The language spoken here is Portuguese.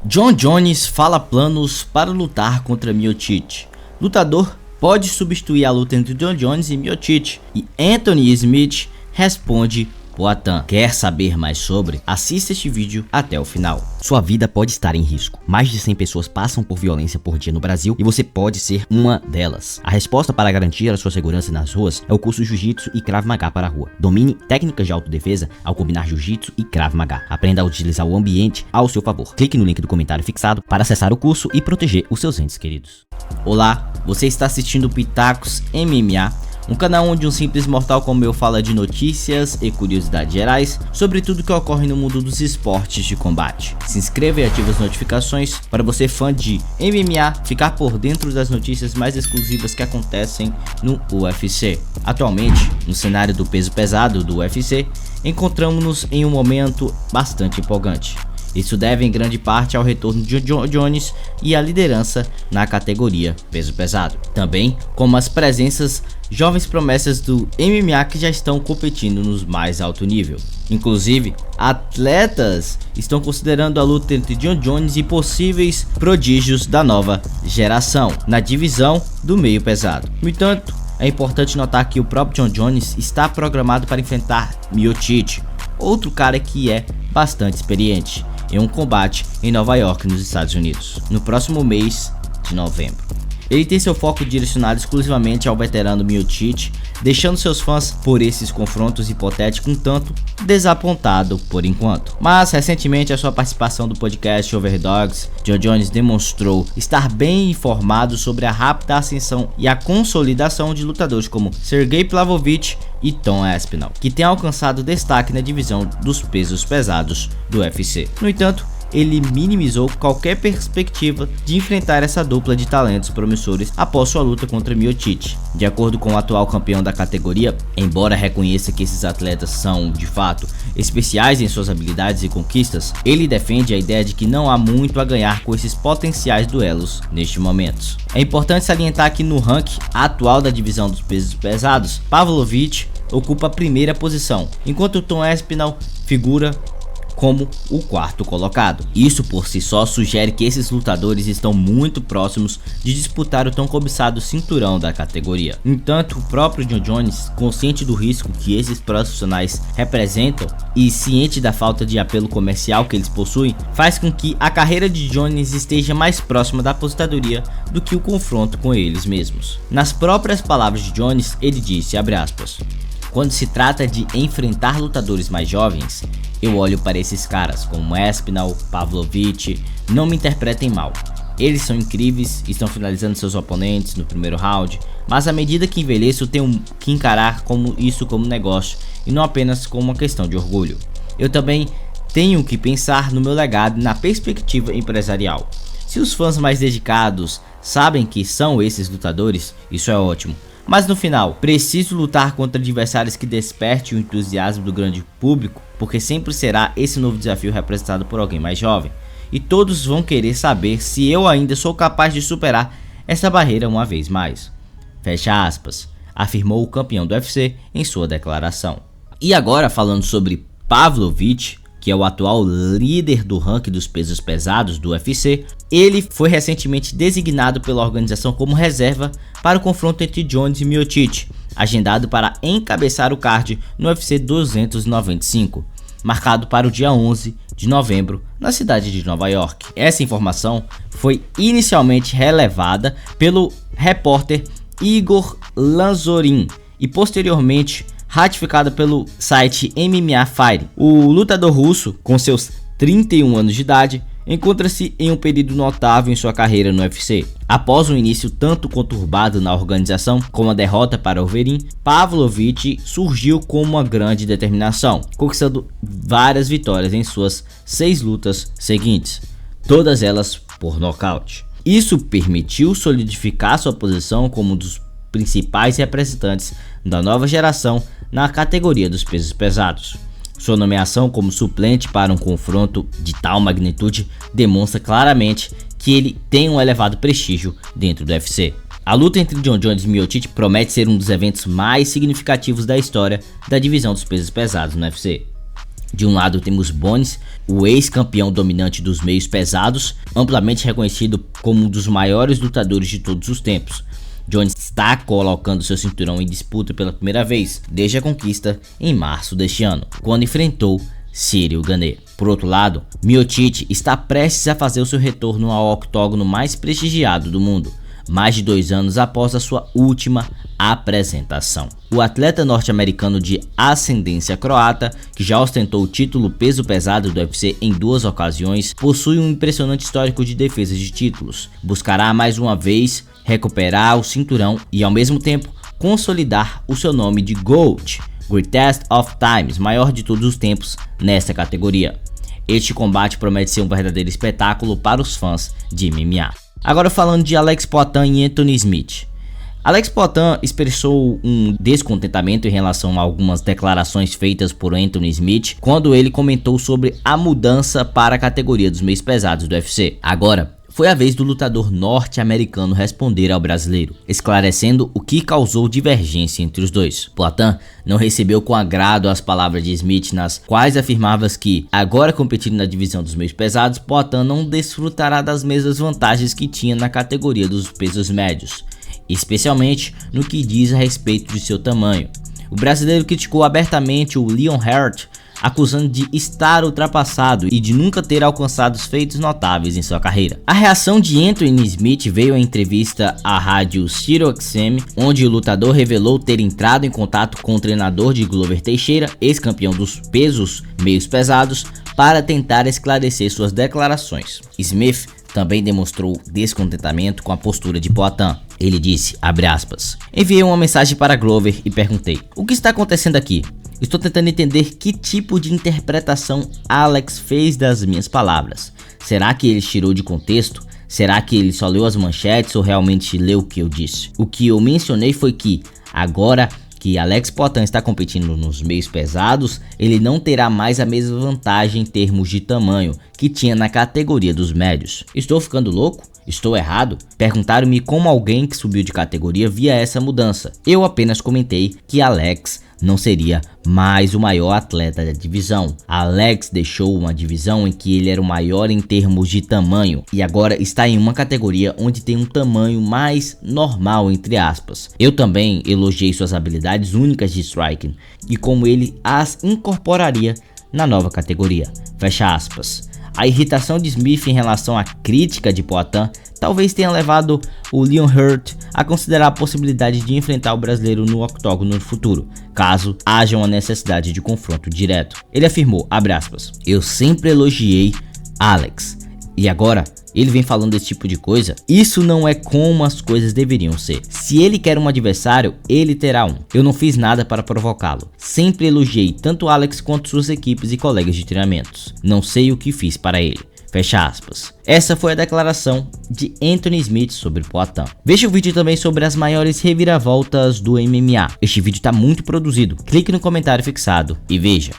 Jon Jones fala planos para lutar contra Miocic. Lutador pode substituir a luta entre Jon Jones e Miocic. E Anthony Smith responde: Poatan. Quer saber mais sobre? Assista este vídeo até o final. Sua vida pode estar em risco. Mais de 100 pessoas passam por violência por dia no Brasil e você pode ser uma delas. A resposta para garantir a sua segurança nas ruas é o curso Jiu-Jitsu e Krav Maga para a rua. Domine técnicas de autodefesa ao combinar Jiu-Jitsu e Krav Maga. Aprenda a utilizar o ambiente ao seu favor. Clique no link do comentário fixado para acessar o curso e proteger os seus entes queridos. Olá, você está assistindo Pitacos MMA, um canal onde um simples mortal como eu fala de notícias e curiosidades gerais sobre tudo que ocorre no mundo dos esportes de combate. Se inscreva e ative as notificações para você, fã de MMA, ficar por dentro das notícias mais exclusivas que acontecem no UFC. Atualmente, no cenário do peso pesado do UFC, encontramos-nos em um momento bastante empolgante. Isso deve em grande parte ao retorno de Jon Jones e à liderança na categoria peso pesado. Também como as presenças jovens promessas do MMA que já estão competindo nos mais alto nível. Inclusive, atletas estão considerando a luta entre Jon Jones e possíveis prodígios da nova geração na divisão do meio pesado. No entanto, é importante notar que o próprio Jon Jones está programado para enfrentar Miocic, outro cara que é bastante experiente, em um combate em Nova York, nos Estados Unidos, no próximo mês de novembro. Ele tem seu foco direcionado exclusivamente ao veterano Miocic, deixando seus fãs por esses confrontos hipotéticos um tanto desapontado por enquanto. Mas recentemente, a sua participação do podcast Overdogs, Jon Jones demonstrou estar bem informado sobre a rápida ascensão e a consolidação de lutadores como Sergey Pavlovich e Tom Aspinall, que têm alcançado destaque na divisão dos pesos pesados do UFC. No entanto, ele minimizou qualquer perspectiva de enfrentar essa dupla de talentos promissores após sua luta contra Miocic. De acordo com o atual campeão da categoria, embora reconheça que esses atletas são, de fato, especiais em suas habilidades e conquistas, ele defende a ideia de que não há muito a ganhar com esses potenciais duelos neste momento. É importante salientar que no ranking atual da divisão dos pesos pesados, Pavlovich ocupa a primeira posição, enquanto Tom Aspinall figura como o quarto colocado. Isso por si só sugere que esses lutadores estão muito próximos de disputar o tão cobiçado cinturão da categoria. No entanto, o próprio Jon Jones, consciente do risco que esses profissionais representam e ciente da falta de apelo comercial que eles possuem, faz com que a carreira de Jones esteja mais próxima da aposentadoria do que o confronto com eles mesmos. Nas próprias palavras de Jones, ele disse, abre aspas, quando se trata de enfrentar lutadores mais jovens, eu olho para esses caras como Aspinall, Pavlovich, não me interpretem mal. Eles são incríveis, estão finalizando seus oponentes no primeiro round, mas à medida que envelheço tenho que encarar isso como negócio e não apenas como uma questão de orgulho. Eu também tenho que pensar no meu legado e na perspectiva empresarial. Se os fãs mais dedicados sabem que são esses lutadores, isso é ótimo. Mas no final, preciso lutar contra adversários que despertem o entusiasmo do grande público, porque sempre será esse novo desafio representado por alguém mais jovem. E todos vão querer saber se eu ainda sou capaz de superar essa barreira uma vez mais. Fecha aspas, afirmou o campeão do UFC em sua declaração. E agora falando sobre Pavlovich, que é o atual líder do ranking dos pesos pesados do UFC, ele foi recentemente designado pela organização como reserva para o confronto entre Jones e Miocic, agendado para encabeçar o card no UFC 295, marcado para o dia 11 de novembro na cidade de Nova York. Essa informação foi inicialmente relevada pelo repórter Igor Lanzorin e posteriormente ratificada pelo site MMA Fire. O lutador russo, com seus 31 anos de idade, encontra-se em um período notável em sua carreira no UFC. Após um início tanto conturbado na organização como a derrota para Overeem, Pavlovich surgiu com uma grande determinação, conquistando várias vitórias em suas 6 lutas seguintes, todas elas por nocaute. Isso permitiu solidificar sua posição como um dos principais representantes da nova geração na categoria dos pesos pesados. Sua nomeação como suplente para um confronto de tal magnitude demonstra claramente que ele tem um elevado prestígio dentro do UFC. A luta entre Jon Jones e Miocic promete ser um dos eventos mais significativos da história da divisão dos pesos pesados no UFC. De um lado temos Bones, o ex-campeão dominante dos meios pesados, amplamente reconhecido como um dos maiores lutadores de todos os tempos. Jones está colocando seu cinturão em disputa pela primeira vez desde a conquista em março deste ano, quando enfrentou Ciryl Gane. Por outro lado, Miocic está prestes a fazer o seu retorno ao octógono mais prestigiado do mundo, mais de 2 anos após a sua última apresentação. O atleta norte-americano de ascendência croata, que já ostentou o título peso pesado do UFC em 2 ocasiões, possui um impressionante histórico de defesas de títulos. Buscará mais uma vez recuperar o cinturão e ao mesmo tempo consolidar o seu nome de GOAT, Greatest of Times, maior de todos os tempos nesta categoria. Este combate promete ser um verdadeiro espetáculo para os fãs de MMA. Agora falando de Alex Poatan e Anthony Smith. Alex Poatan expressou um descontentamento em relação a algumas declarações feitas por Anthony Smith quando ele comentou sobre a mudança para a categoria dos meios pesados do UFC. Agora, foi a vez do lutador norte-americano responder ao brasileiro, esclarecendo o que causou divergência entre os dois. Poatan não recebeu com agrado as palavras de Smith, nas quais afirmava que, agora competindo na divisão dos meios pesados, Poatan não desfrutará das mesmas vantagens que tinha na categoria dos pesos médios, especialmente no que diz a respeito de seu tamanho. O brasileiro criticou abertamente o Leon Hart, acusando de estar ultrapassado e de nunca ter alcançado feitos notáveis em sua carreira. A reação de Anthony Smith veio em entrevista à rádio SiriusXM, onde o lutador revelou ter entrado em contato com o treinador de Glover Teixeira, ex-campeão dos pesos meios pesados, para tentar esclarecer suas declarações. Smith também demonstrou descontentamento com a postura de Poatan. Ele disse, abre aspas, enviei uma mensagem para Glover e perguntei, o que está acontecendo aqui? Estou tentando entender que tipo de interpretação Alex fez das minhas palavras. Será que ele tirou de contexto? Será que ele só leu as manchetes ou realmente leu o que eu disse? O que eu mencionei foi que, agora que Alex Poatan está competindo nos meios pesados, ele não terá mais a mesma vantagem em termos de tamanho que tinha na categoria dos médios. Estou ficando louco? Estou errado? Perguntaram-me como alguém que subiu de categoria via essa mudança. Eu apenas comentei que Alex não seria mais o maior atleta da divisão. Alex deixou uma divisão em que ele era o maior em termos de tamanho e agora está em uma categoria onde tem um tamanho mais normal, entre aspas. Eu também elogiei suas habilidades únicas de striking e como ele as incorporaria na nova categoria. Fecha aspas. A irritação de Smith em relação à crítica de Poatan talvez tenha levado o Leon Hurt a considerar a possibilidade de enfrentar o brasileiro no octógono no futuro, caso haja uma necessidade de confronto direto. Ele afirmou, abre aspas, eu sempre elogiei Alex, e agora ele vem falando desse tipo de coisa? Isso não é como as coisas deveriam ser. Se ele quer um adversário, ele terá um. Eu não fiz nada para provocá-lo. Sempre elogiei tanto Alex quanto suas equipes e colegas de treinamentos. Não sei o que fiz para ele. Fecha aspas. Essa foi a declaração de Anthony Smith sobre Poatan. Veja o vídeo também sobre as maiores reviravoltas do MMA. Este vídeo está muito produzido. Clique no comentário fixado e veja.